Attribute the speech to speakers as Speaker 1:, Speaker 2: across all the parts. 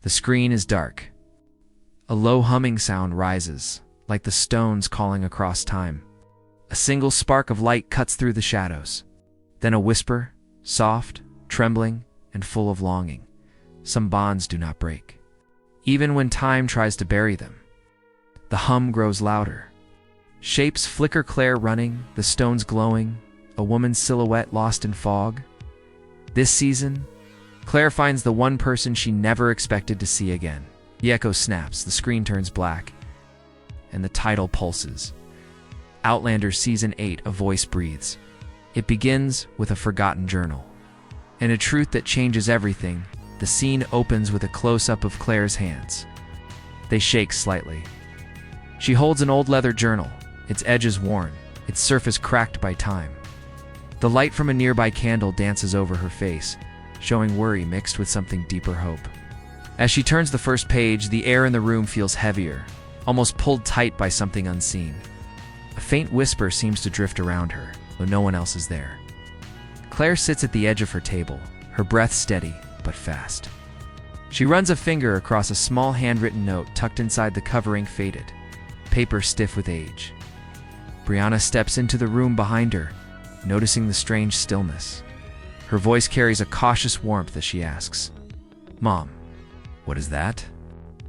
Speaker 1: The screen is dark. A low humming sound rises, like the stones calling across time. A single spark of light cuts through the shadows. Then a whisper, soft, trembling, and full of longing. Some bonds do not break, even when time tries to bury them. The hum grows louder. Shapes flicker. Claire running, the stones glowing, a woman's silhouette lost in fog. This season, Claire finds the one person she never expected to see again. The echo snaps, the screen turns black, and the title pulses. Outlander Season 8, a voice breathes. It begins with a forgotten journal. And a truth that changes everything. The scene opens with a close-up of Claire's hands. They shake slightly. She holds an old leather journal, its edges worn, its surface cracked by time. The light from a nearby candle dances over her face, showing worry mixed with something deeper hope. As she turns the first page, the air in the room feels heavier, almost pulled tight by something unseen. A faint whisper seems to drift around her, though no one else is there. Claire sits at the edge of her table, her breath steady but fast. She runs a finger across a small handwritten note tucked inside the covering, faded, paper stiff with age. Brianna steps into the room behind her, noticing the strange stillness. Her voice carries a cautious warmth as she asks, "Mom, what is that?"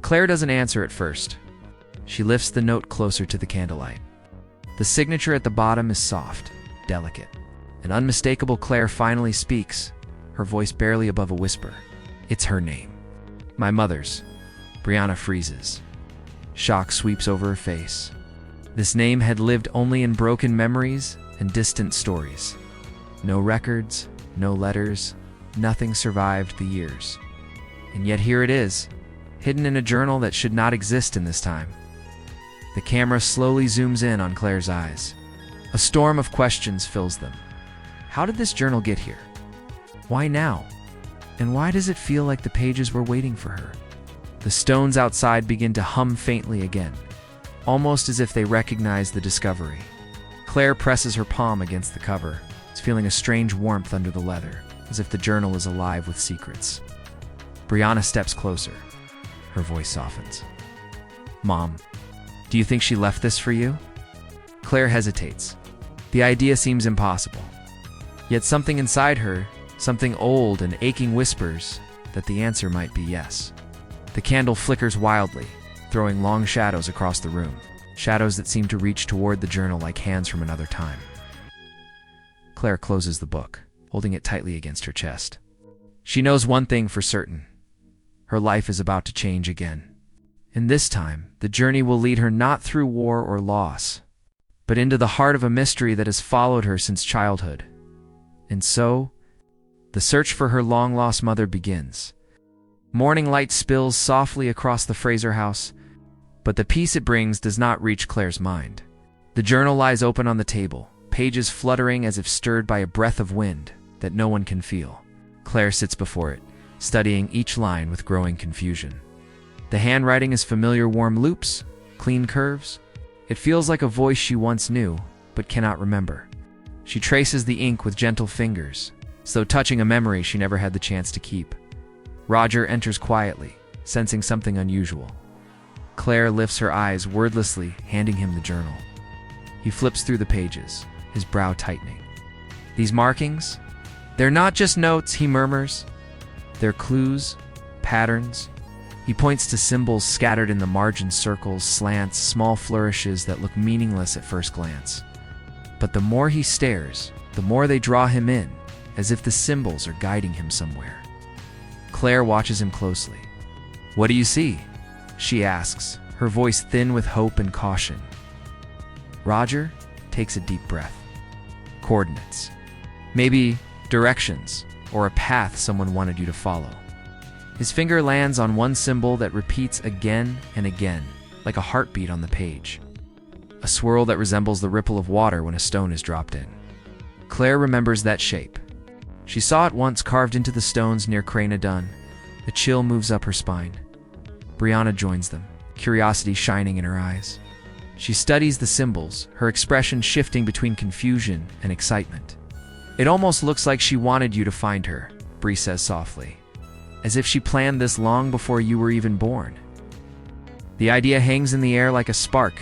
Speaker 1: Claire doesn't answer at first. She lifts the note closer to the candlelight. The signature at the bottom is soft, delicate, and unmistakable. Claire finally speaks, her voice barely above a whisper. It's her name. My mother's. Brianna freezes. Shock sweeps over her face. This name had lived only in broken memories and distant stories. No records, no letters, nothing survived the years. And yet here it is, hidden in a journal that should not exist in this time. The camera slowly zooms in on Claire's eyes. A storm of questions fills them. How did this journal get here? Why now? And why does it feel like the pages were waiting for her? The stones outside begin to hum faintly again, almost as if they recognize the discovery. Claire presses her palm against the cover, feeling a strange warmth under the leather, as if the journal is alive with secrets. Brianna steps closer. Her voice softens. "Mom, do you think she left this for you?" Claire hesitates. The idea seems impossible. Yet something inside her, something old and aching, whispers that the answer might be yes. The candle flickers wildly, throwing long shadows across the room, shadows that seem to reach toward the journal like hands from another time. Claire closes the book, holding it tightly against her chest. She knows one thing for certain. Her life is about to change again. And this time, the journey will lead her not through war or loss, but into the heart of a mystery that has followed her since childhood. And so, the search for her long-lost mother begins. Morning light spills softly across the Fraser house, but the peace it brings does not reach Claire's mind. The journal lies open on the table, pages fluttering as if stirred by a breath of wind that no one can feel. Claire sits before it, studying each line with growing confusion. The handwriting is familiar, warm loops, clean curves. It feels like a voice she once knew, but cannot remember. She traces the ink with gentle fingers, as though touching a memory she never had the chance to keep. Roger enters quietly, sensing something unusual. Claire lifts her eyes wordlessly, handing him the journal. He flips through the pages, his brow tightening. "These markings? They're not just notes," he murmurs. "They're clues, patterns." He points to symbols scattered in the margin, circles, slants, small flourishes that look meaningless at first glance. But the more he stares, the more they draw him in, as if the symbols are guiding him somewhere. Claire watches him closely. "What do you see?" she asks, her voice thin with hope and caution. Roger takes a deep breath. Coordinates. Maybe directions, or a path someone wanted you to follow. His finger lands on one symbol that repeats again and again, like a heartbeat on the page. A swirl that resembles the ripple of water when a stone is dropped in. Claire remembers that shape. She saw it once carved into the stones near Craina Dun. A chill moves up her spine. Brianna joins them, curiosity shining in her eyes. She studies the symbols, her expression shifting between confusion and excitement. "It almost looks like she wanted you to find her," Bree says softly. as if she planned this long before you were even born. The idea hangs in the air like a spark,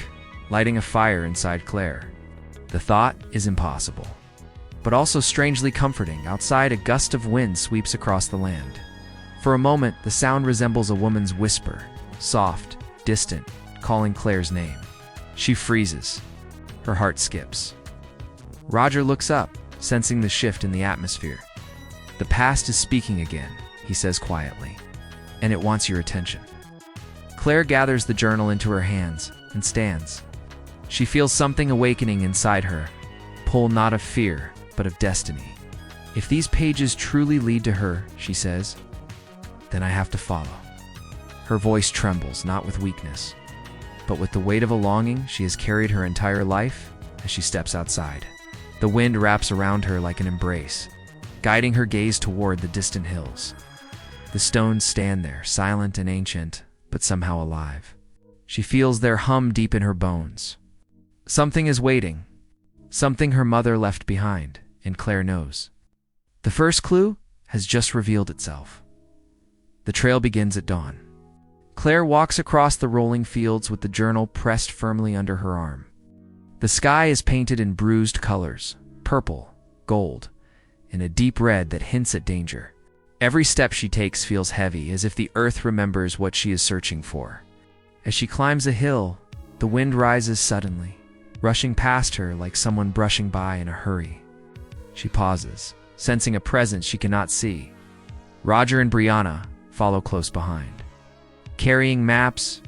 Speaker 1: lighting a fire inside Claire. The thought is impossible, but also strangely comforting. Outside, a gust of wind sweeps across the land. For a moment, the sound resembles a woman's whisper, soft, distant, calling Claire's name. She freezes. Her heart skips. Roger looks up, sensing the shift in the atmosphere. "The past is speaking again," he says quietly, "and it wants your attention." Claire gathers the journal into her hands and stands. She feels something awakening inside her, pull not of fear, but of destiny. "If these pages truly lead to her," she says, "then I have to follow." Her voice trembles, not with weakness, but with the weight of a longing she has carried her entire life. As she steps outside, the wind wraps around her like an embrace, guiding her gaze toward the distant hills. The stones stand there, silent and ancient, but somehow alive. She feels their hum deep in her bones. Something is waiting, something her mother left behind, and Claire knows. The first clue has just revealed itself. The trail begins at dawn. Claire walks across the rolling fields with the journal pressed firmly under her arm. The sky is painted in bruised colors, purple, gold, and a deep red that hints at danger. Every step she takes feels heavy, as if the earth remembers what she is searching for. As she climbs a hill, the wind rises suddenly, rushing past her like someone brushing by in a hurry. She pauses, sensing a presence she cannot see. Roger and Brianna follow close behind, carrying maps,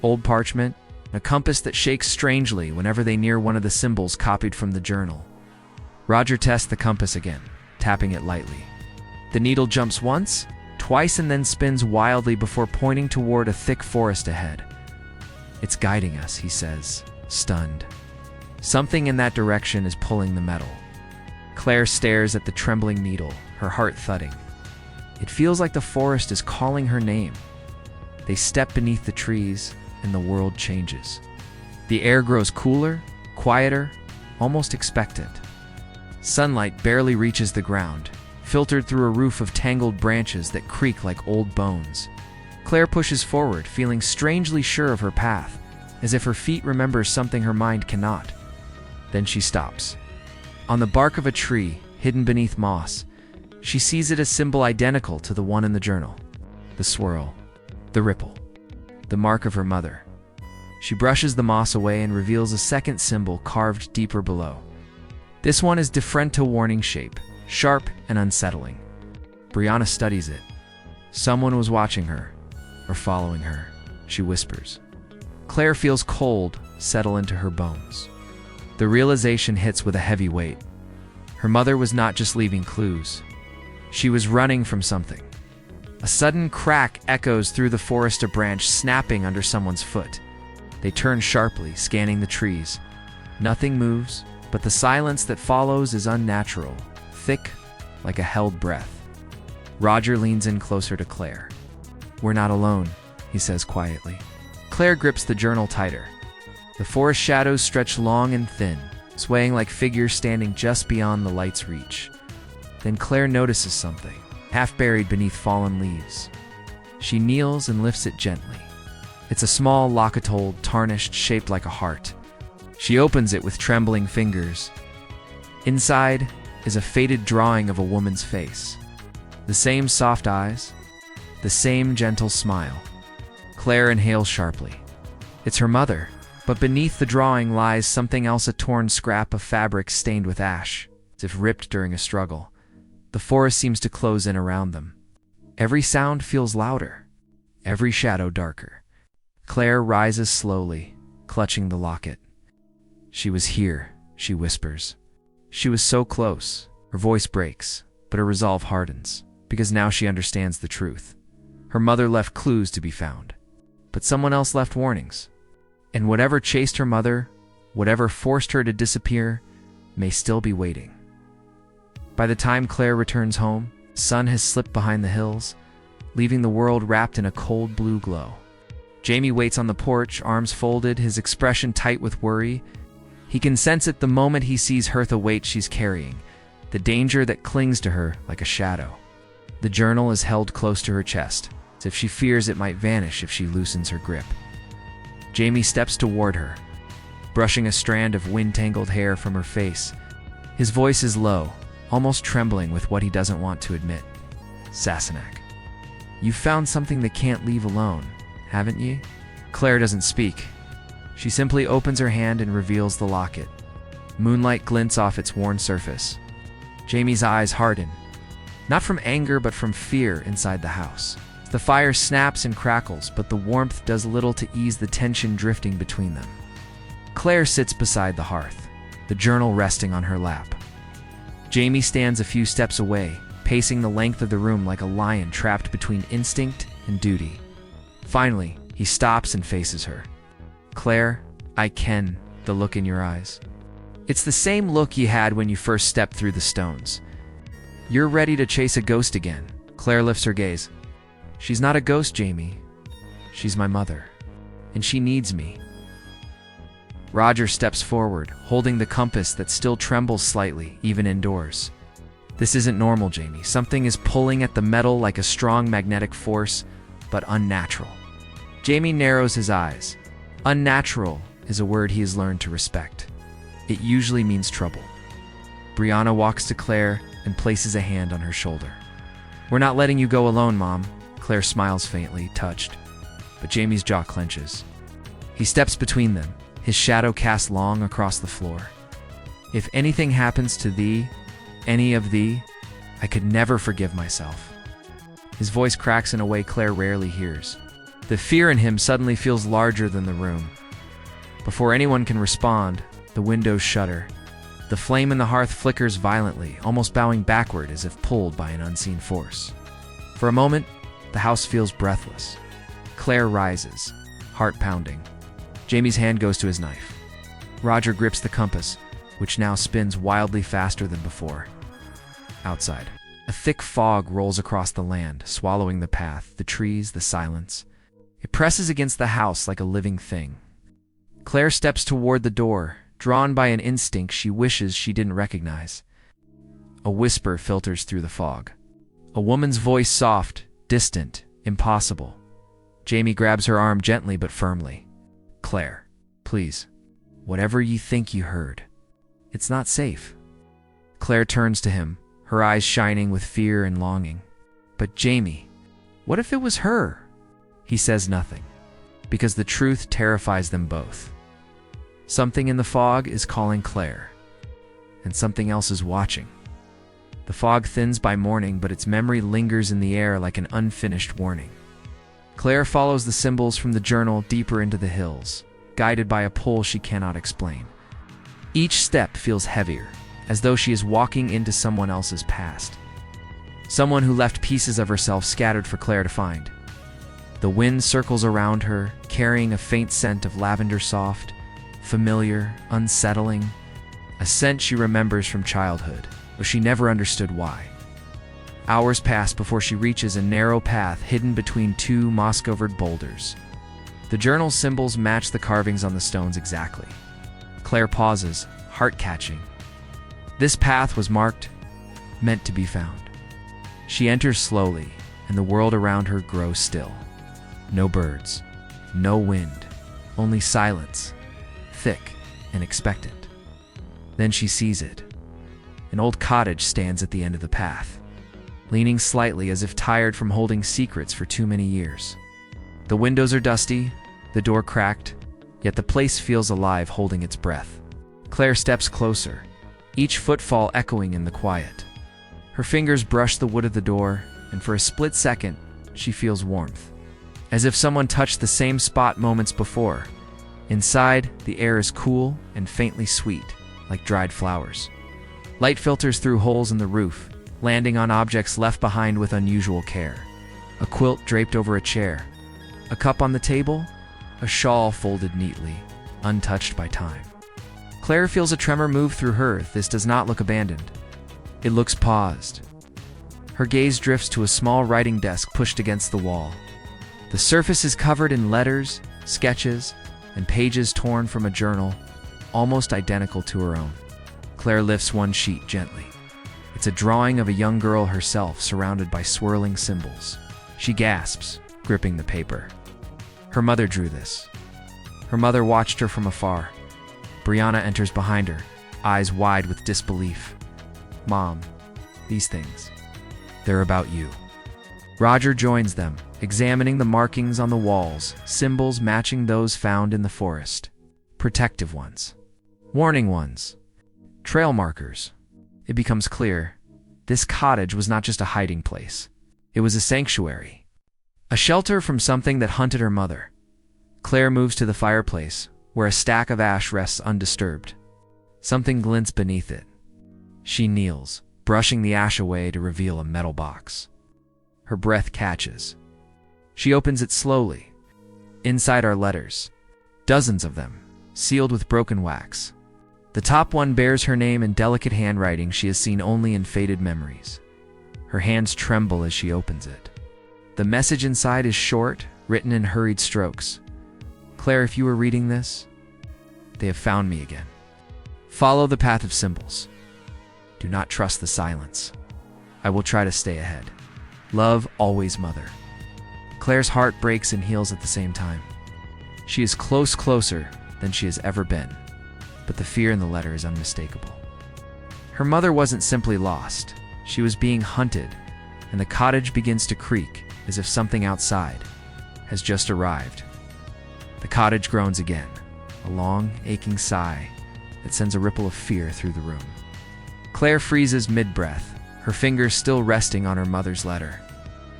Speaker 1: old parchment, and a compass that shakes strangely whenever they near one of the symbols copied from the journal. Roger tests the compass again, tapping it lightly. The needle jumps once, twice, and then spins wildly before pointing toward a thick forest ahead. "It's guiding us," he says, stunned. Something in that direction is pulling the metal. Claire stares at the trembling needle, her heart thudding. It feels like the forest is calling her name. They step beneath the trees, and the world changes. The air grows cooler, quieter, almost expectant. Sunlight barely reaches the ground, filtered through a roof of tangled branches that creak like old bones. Claire pushes forward, feeling strangely sure of her path, as if her feet remember something her mind cannot. Then she stops. On the bark of a tree, hidden beneath moss, she sees it a symbol identical to the one in the journal. The swirl, the ripple, the mark of her mother. She brushes the moss away and reveals a second symbol carved deeper below. This one is different to warning shape, sharp and unsettling. Brianna studies it. "Someone was watching her, or following her," she whispers. Claire feels cold settle into her bones. The realization hits with a heavy weight. Her mother was not just leaving clues. She was running from something. A sudden crack echoes through the forest, a branch snapping under someone's foot. They turn sharply, scanning the trees. Nothing moves, but the silence that follows is unnatural, thick, like a held breath. Roger leans in closer to Claire. "We're not alone," he says quietly. Claire grips the journal tighter. The forest shadows stretch long and thin, swaying like figures standing just beyond the light's reach. Then Claire notices something, half buried beneath fallen leaves. She kneels and lifts it gently. It's a small locketole, tarnished, shaped like a heart. She opens it with trembling fingers. Inside is a faded drawing of a woman's face. The same soft eyes, the same gentle smile. Claire inhales sharply. It's her mother, but beneath the drawing lies something else, a torn scrap of fabric stained with ash, as if ripped during a struggle. The forest seems to close in around them. Every sound feels louder, every shadow darker. Claire rises slowly, clutching the locket. "She was here," she whispers. She was so close. Her voice breaks, but her resolve hardens, because now she understands the truth. Her mother left clues to be found, but someone else left warnings. And whatever chased her mother, whatever forced her to disappear, may still be waiting. By the time Claire returns home, the sun has slipped behind the hills, leaving the world wrapped in a cold blue glow. Jamie waits on the porch, arms folded, his expression tight with worry. He can sense it the moment he sees Hertha weight she's carrying, the danger that clings to her like a shadow. The journal is held close to her chest, as if she fears it might vanish if she loosens her grip. Jamie steps toward her, brushing a strand of wind-tangled hair from her face. His voice is low, almost trembling with what he doesn't want to admit. "Sassenach, you've found something that can't leave alone, haven't ye?" Claire doesn't speak. She simply opens her hand and reveals the locket. Moonlight glints off its worn surface. Jamie's eyes harden, not from anger but from fear inside the house. The fire snaps and crackles, but the warmth does little to ease the tension drifting between them. Claire sits beside the hearth, the journal resting on her lap. Jamie stands a few steps away, pacing the length of the room like a lion trapped between instinct and duty. Finally, he stops and faces her. "Claire, I ken the look in your eyes. It's the same look you had when you first stepped through the stones. You're ready to chase a ghost again." Claire lifts her gaze. "She's not a ghost, Jamie. She's my mother, and she needs me." Roger steps forward, holding the compass that still trembles slightly, even indoors. "This isn't normal, Jamie. Something is pulling at the metal like a strong magnetic force, but unnatural." Jamie narrows his eyes. Unnatural is a word he has learned to respect. It usually means trouble. Brianna walks to Claire and places a hand on her shoulder. "We're not letting you go alone, Mom." Claire smiles faintly, touched, but Jamie's jaw clenches. He steps between them, his shadow cast long across the floor. "If anything happens to thee, any of thee, I could never forgive myself." His voice cracks in a way Claire rarely hears. The fear in him suddenly feels larger than the room. Before anyone can respond, the windows shudder. The flame in the hearth flickers violently, almost bowing backward as if pulled by an unseen force. For a moment, the house feels breathless. Claire rises, heart pounding. Jamie's hand goes to his knife. Roger grips the compass, which now spins wildly faster than before. Outside, a thick fog rolls across the land, swallowing the path, the trees, the silence. It presses against the house like a living thing. Claire steps toward the door, drawn by an instinct she wishes she didn't recognize. A whisper filters through the fog. A woman's voice, soft, distant, impossible. Jamie grabs her arm gently but firmly. "Claire, please, whatever you think you heard, it's not safe." Claire turns to him, her eyes shining with fear and longing. "But Jamie, what if it was her?" He says nothing, because the truth terrifies them both. Something in the fog is calling Claire, and something else is watching. The fog thins by morning, but its memory lingers in the air like an unfinished warning. Claire follows the symbols from the journal deeper into the hills, guided by a pull she cannot explain. Each step feels heavier, as though she is walking into someone else's past. Someone who left pieces of herself scattered for Claire to find. The wind circles around her, carrying a faint scent of lavender, soft, familiar, unsettling, a scent she remembers from childhood, though she never understood why. Hours pass before she reaches a narrow path hidden between two moss-covered boulders. The journal's symbols match the carvings on the stones exactly. Claire pauses, heart-catching. This path was marked, meant to be found. She enters slowly, and the world around her grows still. No birds, no wind, only silence, thick and expectant. Then she sees it. An old cottage stands at the end of the path, leaning slightly as if tired from holding secrets for too many years. The windows are dusty, the door cracked, yet the place feels alive, holding its breath. Claire steps closer, each footfall echoing in the quiet. Her fingers brush the wood of the door, and for a split second, she feels warmth, as if someone touched the same spot moments before. Inside, the air is cool and faintly sweet, like dried flowers. Light filters through holes in the roof, landing on objects left behind with unusual care. A quilt draped over a chair, a cup on the table, a shawl folded neatly, untouched by time. Claire feels a tremor move through her. This does not look abandoned. It looks paused. Her gaze drifts to a small writing desk pushed against the wall. The surface is covered in letters, sketches, and pages torn from a journal, almost identical to her own. Claire lifts one sheet gently. It's a drawing of a young girl herself surrounded by swirling symbols. She gasps, gripping the paper. Her mother drew this. Her mother watched her from afar. Brianna enters behind her, eyes wide with disbelief. Mom, these things, they're about you. Roger joins them, examining the markings on the walls, symbols matching those found in the forest. Protective ones. Warning ones. Trail markers. It becomes clear, this cottage was not just a hiding place. It was a sanctuary. A shelter from something that hunted her mother. Claire moves to the fireplace, where a stack of ash rests undisturbed. Something glints beneath it. She kneels, brushing the ash away to reveal a metal box. Her breath catches. She opens it slowly. Inside are letters. Dozens of them, sealed with broken wax. The top one bears her name in delicate handwriting she has seen only in faded memories. Her hands tremble as she opens it. The message inside is short, written in hurried strokes. Claire, if you were reading this, they have found me again. Follow the path of symbols. Do not trust the silence. I will try to stay ahead. Love, always, Mother. Claire's heart breaks and heals at the same time. She is closer than she has ever been, but the fear in the letter is unmistakable. Her mother wasn't simply lost. She was being hunted, and the cottage begins to creak as if something outside has just arrived. The cottage groans again, a long, aching sigh that sends a ripple of fear through the room. Claire freezes mid-breath, her fingers still resting on her mother's letter.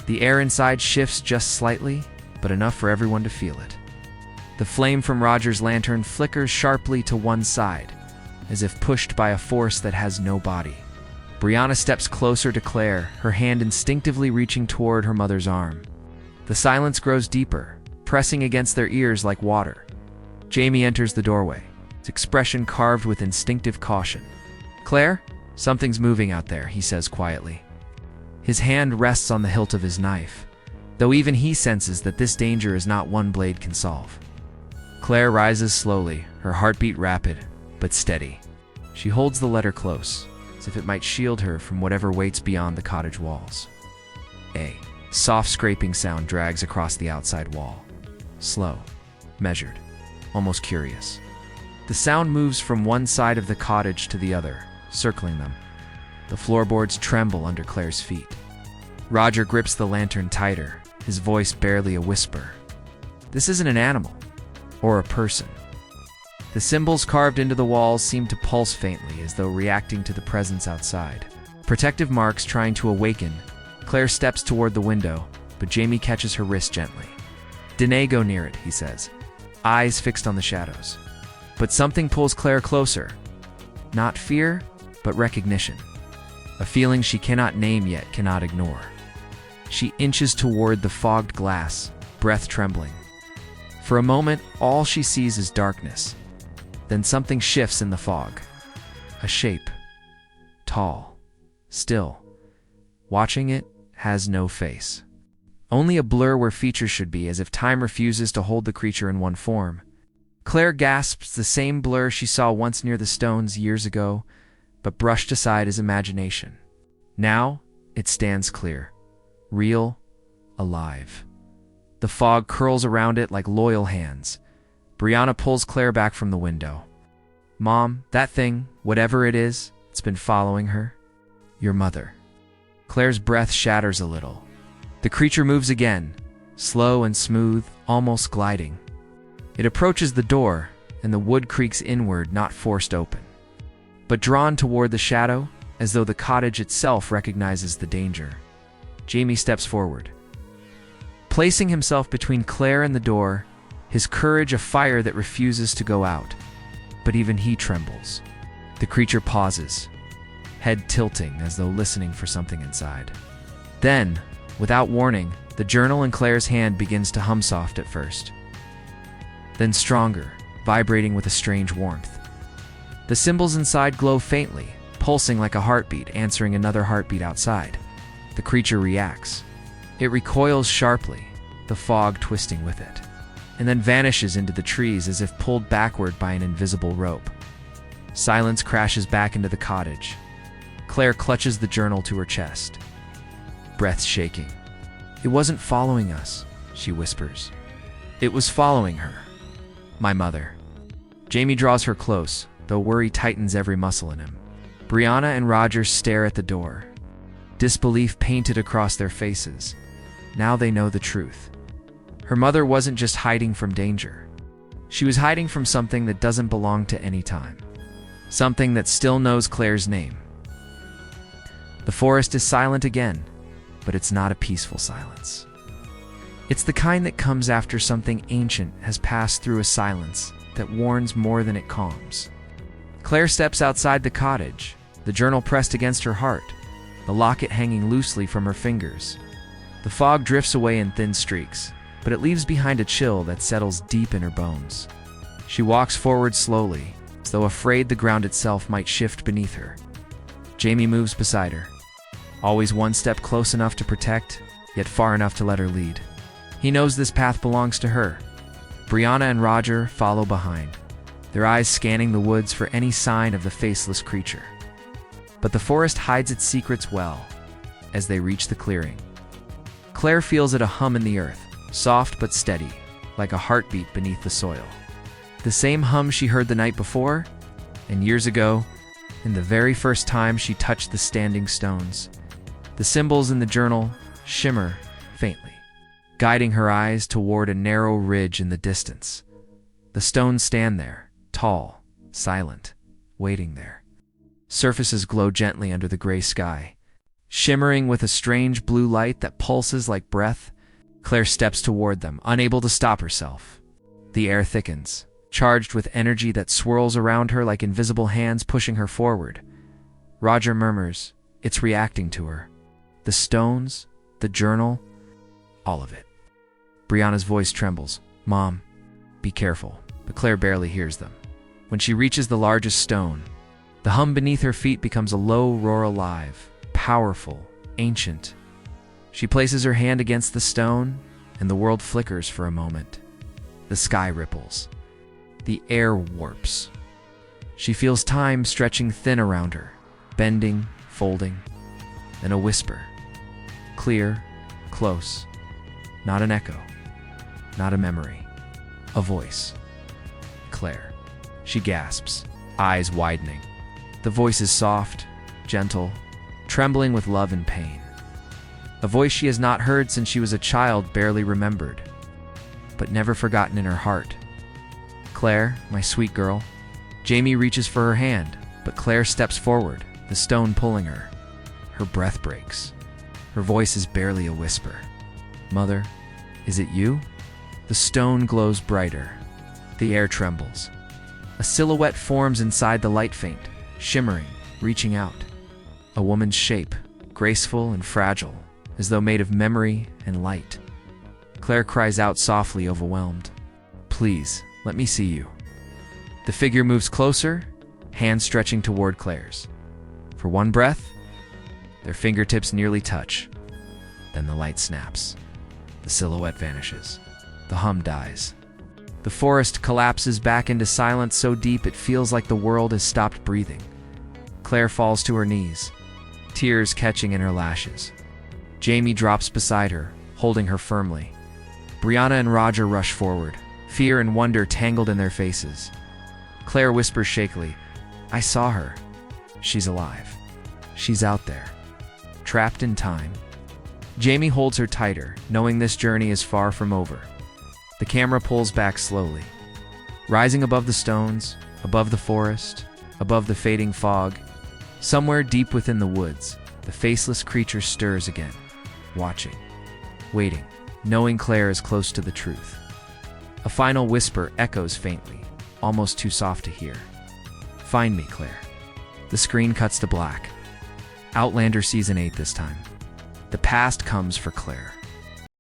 Speaker 1: The air inside shifts just slightly, but enough for everyone to feel it. The flame from Roger's lantern flickers sharply to one side, as if pushed by a force that has no body. Brianna steps closer to Claire, her hand instinctively reaching toward her mother's arm. The silence grows deeper, pressing against their ears like water. Jamie enters the doorway, his expression carved with instinctive caution. Claire, something's moving out there, he says quietly. His hand rests on the hilt of his knife, though even he senses that this danger is not one blade can solve. Claire rises slowly, her heartbeat rapid, but steady. She holds the letter close, as if it might shield her from whatever waits beyond the cottage walls. A soft scraping sound drags across the outside wall. Slow, measured, almost curious. The sound moves from one side of the cottage to the other, circling them. The floorboards tremble under Claire's feet. Roger grips the lantern tighter, his voice barely a whisper. This isn't an animal, or a person. The symbols carved into the walls seem to pulse faintly as though reacting to the presence outside. Protective marks trying to awaken, Claire steps toward the window, but Jamie catches her wrist gently. Danae, go near it, he says, eyes fixed on the shadows. But something pulls Claire closer. Not fear, but recognition. A feeling she cannot name yet cannot ignore. She inches toward the fogged glass, breath trembling. For a moment, all she sees is darkness. Then something shifts in the fog. A shape. Tall. Still. Watching it, has no face. Only a blur where features should be, as if time refuses to hold the creature in one form. Claire gasps the same blur she saw once near the stones years ago, but brushed aside as imagination. Now, it stands clear. Real, alive. The fog curls around it like loyal hands. Brianna pulls Claire back from the window. Mom, that thing, whatever it is, it's been following her. Your mother. Claire's breath shatters a little. The creature moves again, slow and smooth, almost gliding. It approaches the door, and the wood creaks inward, not forced open, but drawn toward the shadow, as though the cottage itself recognizes the danger. Jamie steps forward. Placing himself between Claire and the door, his courage a fire that refuses to go out. But even he trembles. The creature pauses, head tilting as though listening for something inside. Then, without warning, the journal in Claire's hand begins to hum soft at first. Then stronger, vibrating with a strange warmth. The symbols inside glow faintly, pulsing like a heartbeat, answering another heartbeat outside. The creature reacts. It recoils sharply, the fog twisting with it, and then vanishes into the trees as if pulled backward by an invisible rope. Silence crashes back into the cottage. Claire clutches the journal to her chest, breath shaking. "It wasn't following us," she whispers. "It was following her. My mother." Jamie draws her close, though worry tightens every muscle in him. Brianna and Roger stare at the door, disbelief painted across their faces. Now they know the truth. Her mother wasn't just hiding from danger. She was hiding from something that doesn't belong to any time. Something that still knows Claire's name. The forest is silent again, but it's not a peaceful silence. It's the kind that comes after something ancient has passed through a silence that warns more than it calms. Claire steps outside the cottage, the journal pressed against her heart, the locket hanging loosely from her fingers. The fog drifts away in thin streaks, but it leaves behind a chill that settles deep in her bones. She walks forward slowly, as though afraid the ground itself might shift beneath her. Jamie moves beside her, always one step close enough to protect, yet far enough to let her lead. He knows this path belongs to her. Brianna and Roger follow behind, their eyes scanning the woods for any sign of the faceless creature. But the forest hides its secrets well as they reach the clearing. Claire feels it a hum in the earth, soft but steady, like a heartbeat beneath the soil. The same hum she heard the night before, and years ago, in the very first time she touched the standing stones. The symbols in the journal shimmer faintly, guiding her eyes toward a narrow ridge in the distance. The stones stand there, tall, silent, waiting there. Surfaces glow gently under the gray sky, shimmering with a strange blue light that pulses like breath. Claire steps toward them, unable to stop herself. The air thickens, charged with energy that swirls around her like invisible hands pushing her forward. Roger murmurs, "It's reacting to her." The stones, the journal, all of it. Brianna's voice trembles, "Mom, be careful," but Claire barely hears them. When she reaches the largest stone, the hum beneath her feet becomes a low roar, alive, powerful, ancient. She places her hand against the stone, and the world flickers for a moment. The sky ripples. The air warps. She feels time stretching thin around her, bending, folding. Then a whisper. Clear, close. Not an echo. Not a memory. A voice. Claire. She gasps, eyes widening. The voice is soft, gentle, trembling with love and pain. A voice she has not heard since she was a child, barely remembered, but never forgotten in her heart. "Claire, my sweet girl." Jamie reaches for her hand, but Claire steps forward, the stone pulling her. Her breath breaks. Her voice is barely a whisper. "Mother, is it you?" The stone glows brighter. The air trembles. A silhouette forms inside the light faint, shimmering, reaching out. A woman's shape, graceful and fragile, as though made of memory and light. Claire cries out softly, overwhelmed. "Please, let me see you." The figure moves closer, hands stretching toward Claire's. For one breath, their fingertips nearly touch. Then the light snaps. The silhouette vanishes. The hum dies. The forest collapses back into silence so deep it feels like the world has stopped breathing. Claire falls to her knees, tears catching in her lashes. Jamie drops beside her, holding her firmly. Brianna and Roger rush forward, fear and wonder tangled in their faces. Claire whispers shakily, "I saw her. She's alive. She's out there, trapped in time." Jamie holds her tighter, knowing this journey is far from over. The camera pulls back slowly. Rising above the stones, above the forest, above the fading fog, somewhere deep within the woods, the faceless creature stirs again, watching, waiting, knowing Claire is close to the truth. A final whisper echoes faintly, almost too soft to hear. "Find me, Claire." The screen cuts to black. Outlander Season 8 this time. The past comes for Claire.